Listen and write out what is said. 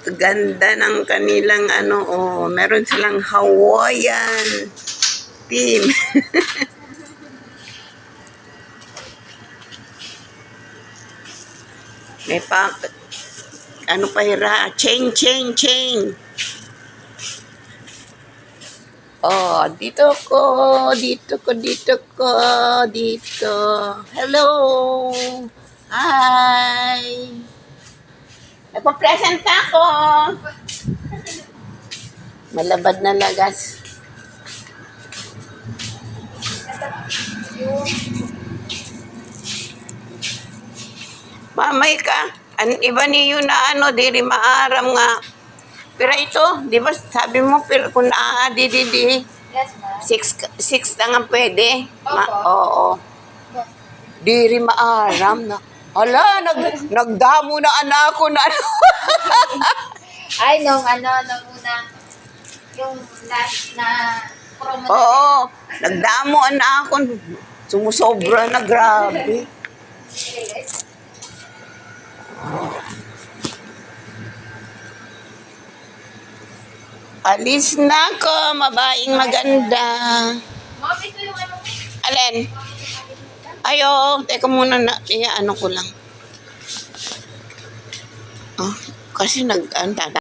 Ganda ng kanilang ano, oh, meron silang Hawaiian theme. May pa, ano pa hira, chain. Oh, dito ko. Hello. Hi. Nagpa-present ako. Malabad na lagas. Mamay ka. An iba niyo na ano, diri maaram nga. Pero ito, di ba sabi mo, pero kung naadi, Yes, ma'am. 6 na nga pwede. Opo. Oo. Diri maaram na. Hala, nagdamo na anak ko na. Ay, nung una, yung last na promo na Oo, nagdamo anak ko. Sumusobra na, grabe. Alis na ko, mabaing maganda. Ma'am, ito yung ano mo. Alin? Ayo, teka muna na, ano ko lang. Oh, kasi